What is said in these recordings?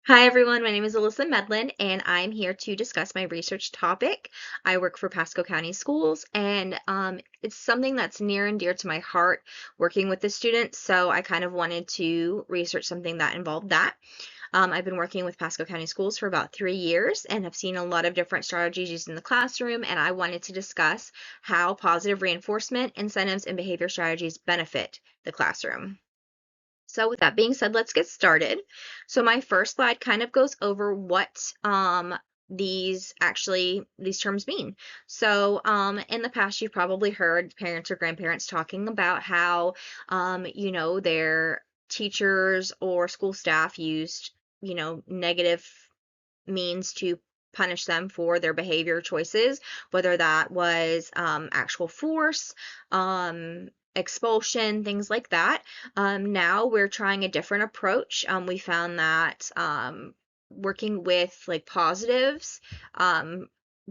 Hi everyone, my name is Alyssa Medlin and I'm here to discuss my research topic. I work for Pasco County Schools and it's something that's near and dear to my heart working with the students, so I kind of wanted to research something that involved that. I've been working with Pasco County Schools for about 3 years and have seen a lot of different strategies used in the classroom, and I wanted to discuss how positive reinforcement, incentives, and behavior strategies benefit the classroom. So with that being said, let's get started. So my first slide kind of goes over what these terms mean. So in the past, you've probably heard parents or grandparents talking about how their teachers or school staff used, negative means to punish them for their behavior choices, whether that was actual force, expulsion, things like that. Now we're trying a different approach. We found that working with like positives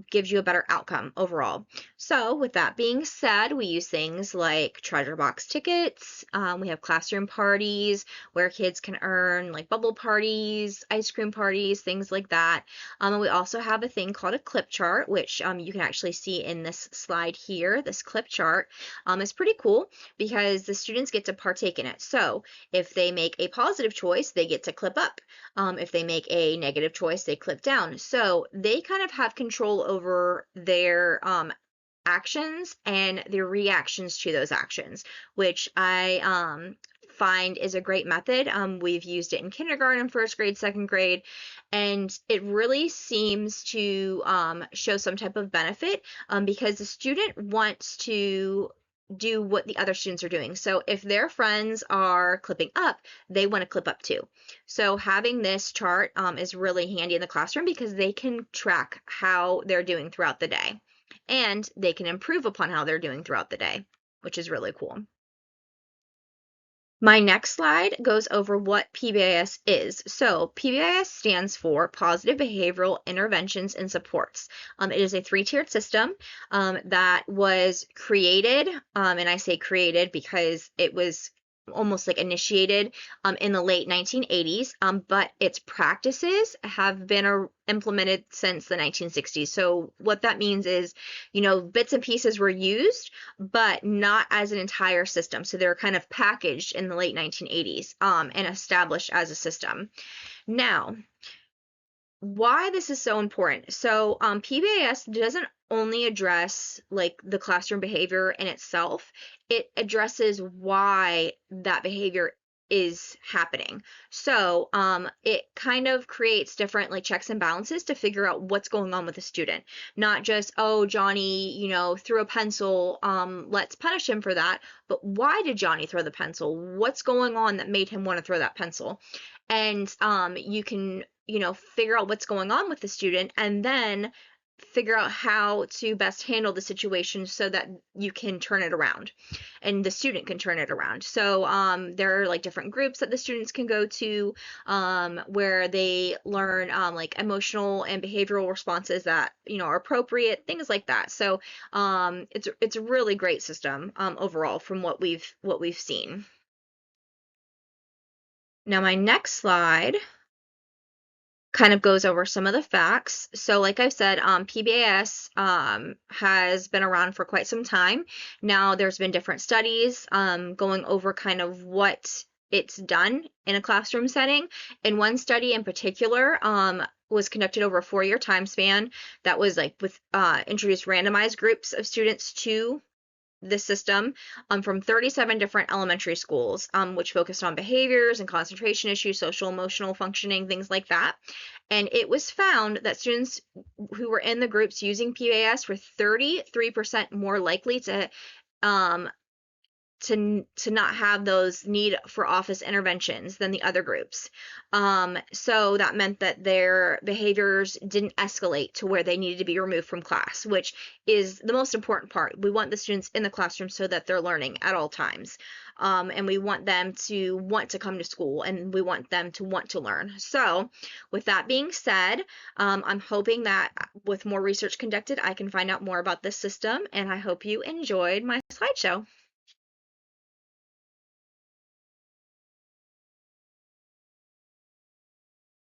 gives you a better outcome overall. So with that being said, we use things like treasure box tickets. We have classroom parties where kids can earn like bubble parties, ice cream parties, things like that. And we also have a thing called a clip chart, which you can actually see in this slide here. This clip chart is pretty cool because the students get to partake in it. So if they make a positive choice, they get to clip up. If they make a negative choice, they clip down. So they kind of have control over their actions and their reactions to those actions, which I find is a great method. We've used it in kindergarten, first grade, second grade, and it really seems to show some type of benefit because the student wants to do what the other students are doing. So if their friends are clipping up, they want to clip up too. So having this chart is really handy in the classroom because they can track how they're doing throughout the day and they can improve upon how they're doing throughout the day, which is really cool. My next slide goes over what PBIS is. So PBIS stands for Positive Behavioral Interventions and Supports. It is a three-tiered system that was created, and I say created because it was almost like initiated in the late 1980s, but its practices have been implemented since the 1960s. So what that means is, bits and pieces were used, but not as an entire system. So they're kind of packaged in the late 1980s and established as a system. Now, why this is so important. So PBIS doesn't only address like the classroom behavior in itself, it addresses why that behavior is happening. So it kind of creates different like checks and balances to figure out what's going on with the student. Not just, oh, Johnny, threw a pencil, let's punish him for that. But why did Johnny throw the pencil? What's going on that made him want to throw that pencil? And you can figure out what's going on with the student and then figure out how to best handle the situation so that you can turn it around and the student can turn it around. So there are like different groups that the students can go to where they learn like emotional and behavioral responses that are appropriate, things like that. So it's a really great system overall from what we've seen. Now my next slide kind of goes over some of the facts. So like I said, PBIS has been around for quite some time. Now there's been different studies going over kind of what it's done in a classroom setting. And one study in particular was conducted over a 4-year time span that was like with introduced randomized groups of students to this system from 37 different elementary schools, which focused on behaviors and concentration issues, social emotional functioning, things like that. And it was found that students who were in the groups using PBIS were 33% more likely um, to not have those need for office interventions than the other groups. So that meant that their behaviors didn't escalate to where they needed to be removed from class, which is the most important part. We want the students in the classroom so that they're learning at all times. And we want them to want to come to school and we want them to want to learn. So with that being said, I'm hoping that with more research conducted, I can find out more about this system, and I hope you enjoyed my slideshow.